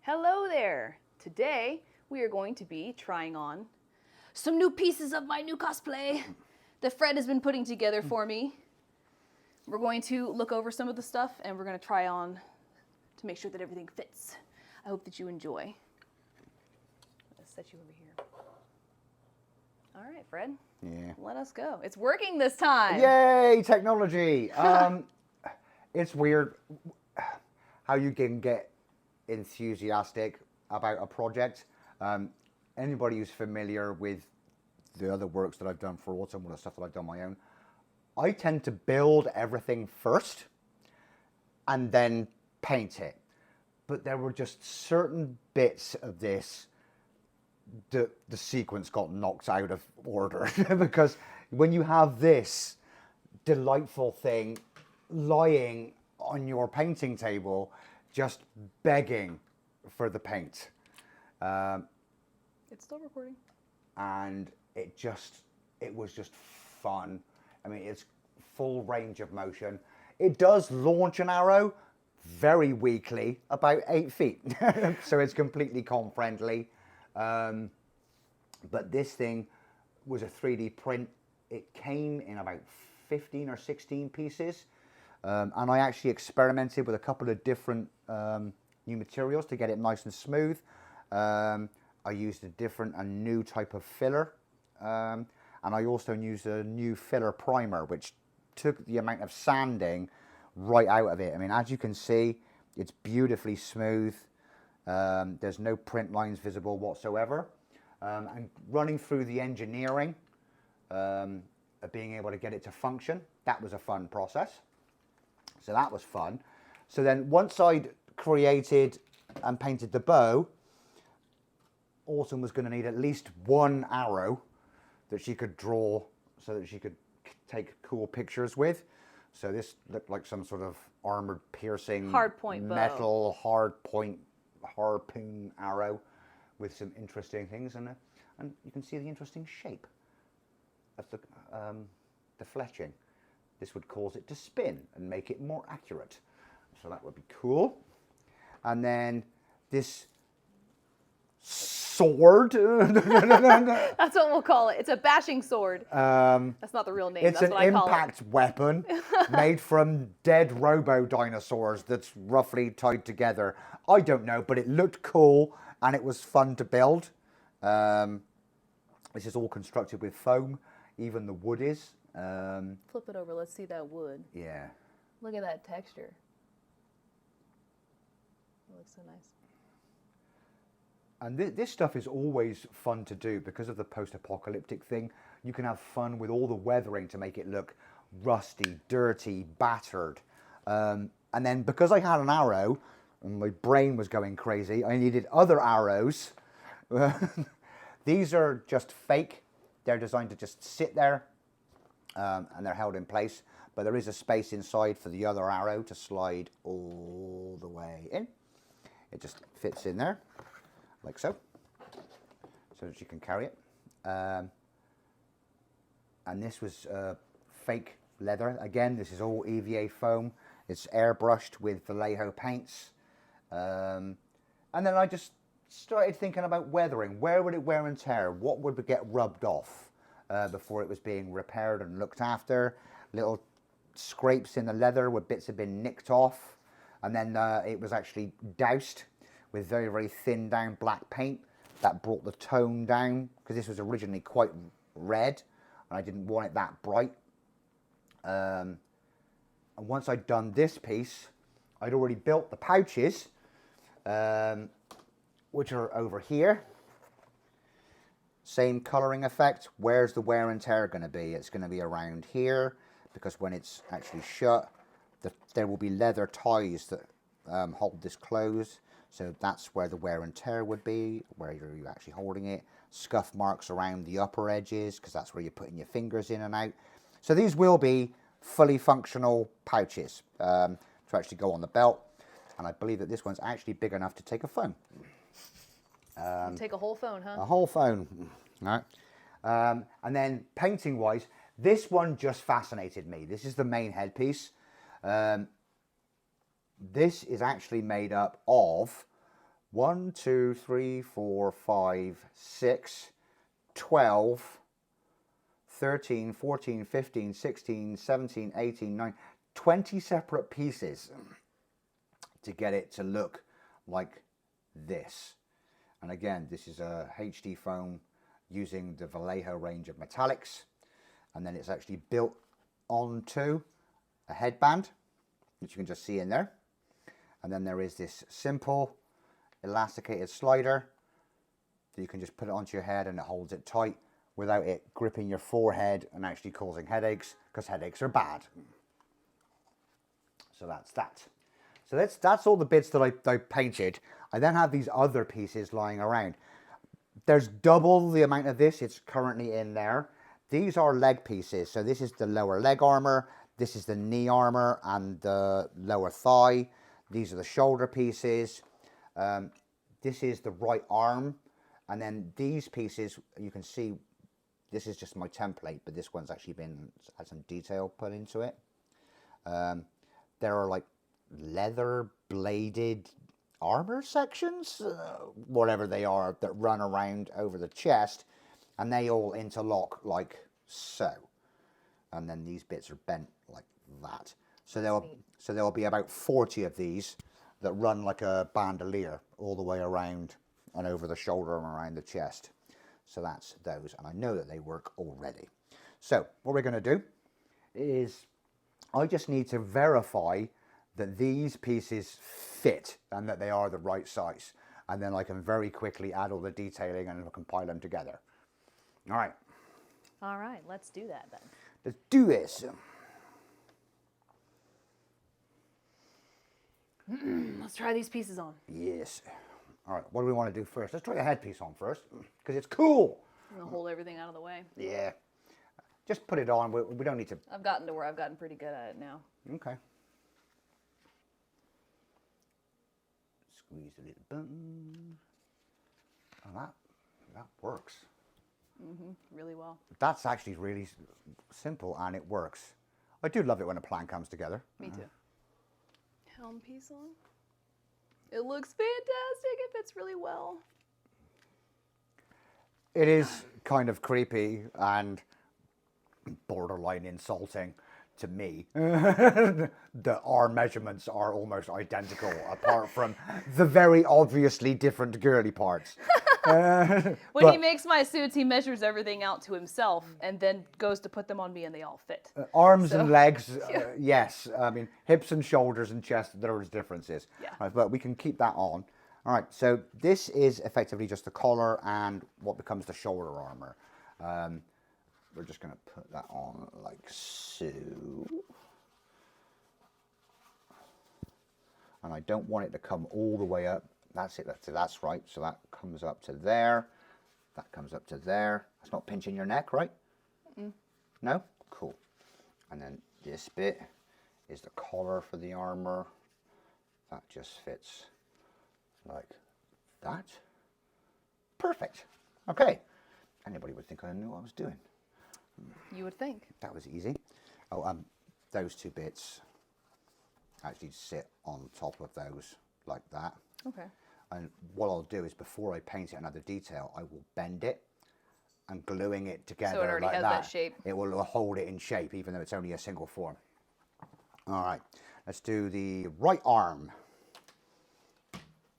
Hello there! Today we are going to be trying on some new pieces of my new cosplay that Fred has been putting together for me. We're going to look over some of the stuff and we're going to try on to make sure that everything fits. I hope that you enjoy. Let's set you over here. All right, Fred. Yeah. Let us go. It's working this time. Yay, technology. It's weird how you can get enthusiastic about a project. Anybody who's familiar with the other works that I've done for Autumn or the stuff that I've done my own, I tend to build everything first and then paint it. But there were just certain bits of this that the sequence got knocked out of order because when you have this delightful thing lying on your painting table, just begging for the paint. It's still recording. And it was just fun. I mean, it's full range of motion. It does launch an arrow very weakly, about 8 feet. So it's completely con-friendly. But this thing was a 3D print. It came in about 15 or 16 pieces. And I actually experimented with a couple of different new materials to get it nice and smooth. I used a new type of filler. And I also used a new filler primer, which took the amount of sanding right out of it. I mean, as you can see, it's beautifully smooth. There's no print lines visible whatsoever. And running through the engineering of being able to get it to function, that was a fun process. So that was fun. So then once I'd created and painted the bow, Autumn was going to need at least one arrow that she could draw so that she could take cool pictures with. So this looked like some sort of armored piercing Hardpoint metal hardpoint harpoon arrow with some interesting things in it. And you can see the interesting shape of the fletching. This would cause it to spin and make it more accurate. So that would be cool. And then this sword. That's what we'll call it. It's a bashing sword. That's not the real name. It's That's an what I call impact weapon made from dead robo dinosaurs that's roughly tied together. I don't know, but it looked cool and it was fun to build. This is all constructed with foam. Even the wood is. Flip it over. Let's see that wood. Yeah. Look at that texture. It looks so nice. And this stuff is always fun to do because of the post-apocalyptic thing. You can have fun with all the weathering to make it look rusty, dirty, battered. And then because I had an arrow and my brain was going crazy, I needed other arrows. These are just fake. They're designed to just sit there and they're held in place. But there is a space inside for the other arrow to slide all the way in. It just fits in there. Like so that you can carry it. And this was fake leather. Again, this is all EVA foam. It's airbrushed with Vallejo paints. And then I just started thinking about weathering. Where would it wear and tear? What would get rubbed off before it was being repaired and looked after? Little scrapes in the leather where bits had been nicked off. And then it was actually doused with very, very thin down black paint. That brought the tone down because this was originally quite red and I didn't want it that bright. And once I'd done this piece, I'd already built the pouches, which are over here. Same coloring effect. Where's the wear and tear going to be? It's going to be around here because when it's actually shut, there will be leather ties that hold this closed. So that's where the wear and tear would be, where you're actually holding it. Scuff marks around the upper edges, because that's where you're putting your fingers in and out. So these will be fully functional pouches to actually go on the belt. And I believe that this one's actually big enough to take a phone. Take a whole phone, huh? A whole phone. All right. And then painting-wise, this one just fascinated me. This is the main headpiece. This is actually made up of 1, 2, 3, 4, 5, 6, 12, 13, 14, 15, 16, 17, 18, 19, 20 separate pieces to get it to look like this. And again, this is a HD foam using the Vallejo range of metallics. And then it's actually built onto a headband, which you can just see in there. And then there is this simple elasticated slider that you can just put it onto your head and it holds it tight without it gripping your forehead and actually causing headaches, because headaches are bad. So that's that. So that's all the bits that I painted. I then have these other pieces lying around. There's double the amount of this. It's currently in there. These are leg pieces. So this is the lower leg armor. This is the knee armor and the lower thigh. These are the shoulder pieces. This is the right arm. And then these pieces, you can see, this is just my template, but this one's actually had some detail put into it. There are like leather bladed armor sections, whatever they are, that run around over the chest, and they all interlock like so. And then these bits are bent like that. So there'll be about 40 of these that run like a bandolier all the way around and over the shoulder and around the chest. So that's those, and I know that they work already. So what we're going to do is I just need to verify that these pieces fit and that they are the right size. And then I can very quickly add all the detailing and compile them together. All right. All right, let's do that then. Let's do this. Let's try these pieces on. Yes. All right, what do we want to do first? Let's try a headpiece on first, because it's cool. I'm going to hold everything out of the way. Yeah. Just put it on. We don't need to... I've gotten to where I've gotten pretty good at it now. Okay. Squeeze the little button. And that works. Really well. That's actually really simple, and it works. I do love it when a plan comes together. Me too. Helm piece on. It looks fantastic. It fits really well. It is kind of creepy and borderline insulting to me. Our measurements are almost identical, apart from the very obviously different girly parts. When he makes my suits, he measures everything out to himself and then goes to put them on me and they all fit. Arms and legs, yes. I mean, hips and shoulders and chest, there is differences. Yeah. Right, but we can keep that on. All right, so this is effectively just the collar and what becomes the shoulder armor. We're just going to put that on like so. And I don't want it to come all the way up. That's it, that's right. So that comes up to there. That comes up to there. That's not pinching your neck, right? No? Cool. And then this bit is the collar for the armor. That just fits like that. Perfect. Okay. Anybody would think I knew what I was doing. You would think. That was easy. Oh, those two bits actually sit on top of those like that. Okay. And what I'll do is before I paint it another detail, I will bend it, and gluing it together So it already like has that shape. It will hold it in shape, even though it's only a single form. All right, let's do the right arm.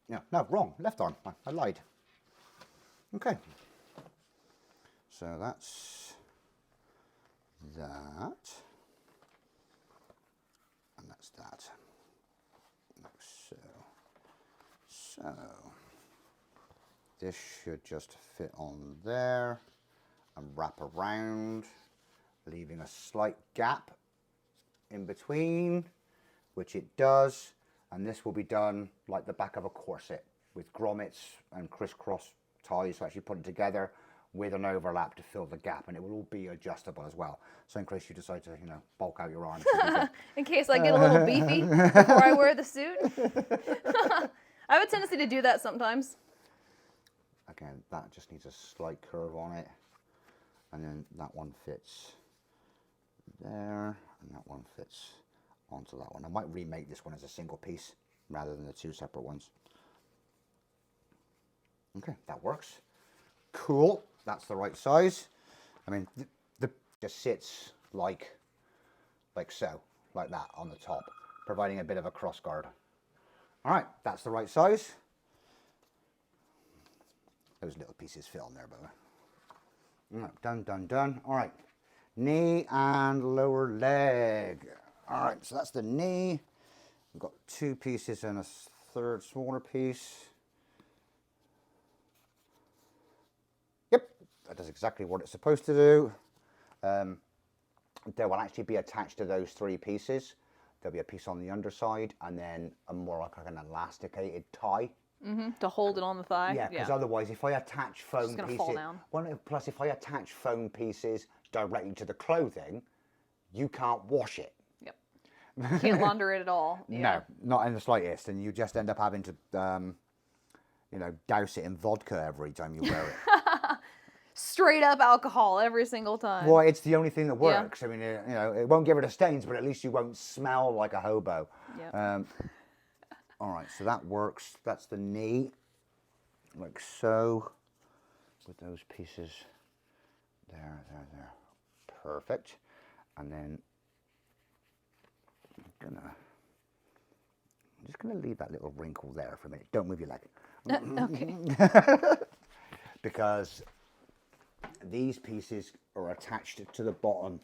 No, wrong, left arm. I lied. Okay. So that's that, and that's that. Like so. So this should just fit on there and wrap around, leaving a slight gap in between, which it does. And this will be done like the back of a corset with grommets and crisscross ties to actually put it together with an overlap to fill the gap, and it will all be adjustable as well. So in case you decide to, bulk out your arms. In case I get a little beefy before I wear the suit. I have a tendency to do that sometimes. Again, that just needs a slight curve on it. And then that one fits there, and that one fits onto that one. I might remake this one as a single piece rather than the two separate ones. Okay, that works. Cool, that's the right size. I mean, the just sits like so, like that on the top, providing a bit of a cross guard. All right, that's the right size. Those little pieces fit on there, by the way. All right, done, done, done. All right, knee and lower leg. All right, so that's the knee. We've got 2 pieces and a third smaller piece. Yep, that does exactly what it's supposed to do. They will actually be attached to those 3 pieces. There'll be a piece on the underside and then a more like an elasticated tie. To hold it on the thigh. Yeah, because otherwise, if I attach foam pieces, fall down. Well, plus if I attach foam pieces directly to the clothing, you can't wash it. Yep. Can't launder it at all. Yeah. No, not in the slightest, and you just end up having to, you know, douse it in vodka every time you wear it. Straight up alcohol every single time. Well, it's the only thing that works. I mean, you know, it won't get rid of stains, but at least you won't smell like a hobo. Yep. All right, so that works. That's the knee, like so, with those pieces there. Perfect. And then I'm just gonna leave that little wrinkle there for a minute. Don't move your leg. Okay. Because these pieces are attached to the bottom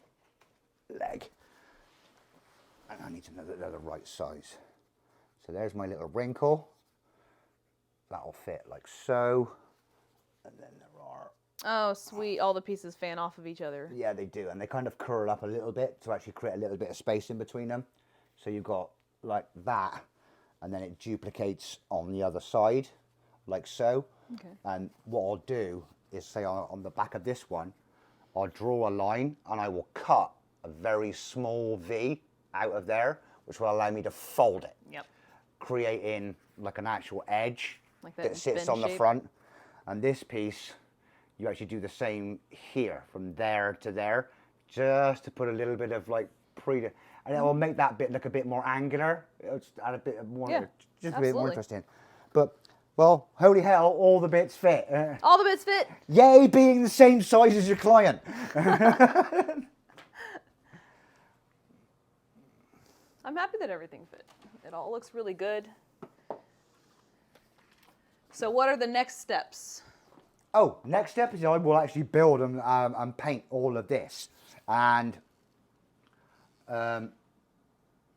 leg, and I need to know that they're the right size. So there's my little wrinkle. That'll fit like so. And then there are... Oh, sweet. All the pieces fan off of each other. Yeah, they do. And they kind of curl up a little bit to actually create a little bit of space in between them. So you've got like that. And then it duplicates on the other side, like so. Okay. And what I'll do is say on the back of this one, I'll draw a line and I will cut a very small V out of there, which will allow me to fold it. Yep. Creating like an actual edge Like that sits on the shape. front. And this piece, you actually do the same here, from there to there, just to put a little bit of like and it will make that bit look a bit more angular. It'll just add a bit more, just a bit more interesting. But, well, holy hell, all the bits fit. All the bits fit. Yay, being the same size as your client. I'm happy that everything fit. It all looks really good. So what are the next steps? Oh, next step is I will actually build and paint all of this. And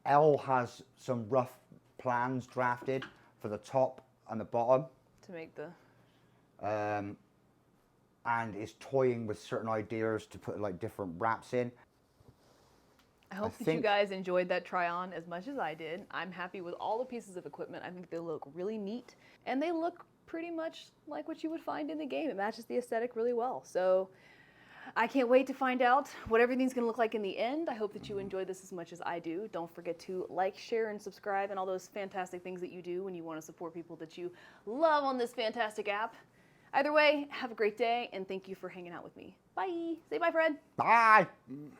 Elle has some rough plans drafted for the top and the bottom. To make the... And is toying with certain ideas to put like different wraps in. I hope that you guys enjoyed that try on as much as I did. I'm happy with all the pieces of equipment. I think they look really neat and they look pretty much like what you would find in the game. It matches the aesthetic really well. So I can't wait to find out what everything's gonna look like in the end. I hope that you enjoyed this as much as I do. Don't forget to like, share, and subscribe and all those fantastic things that you do when you want to support people that you love on this fantastic app. Either way, have a great day and thank you for hanging out with me. Bye. Say bye, Fred. Bye.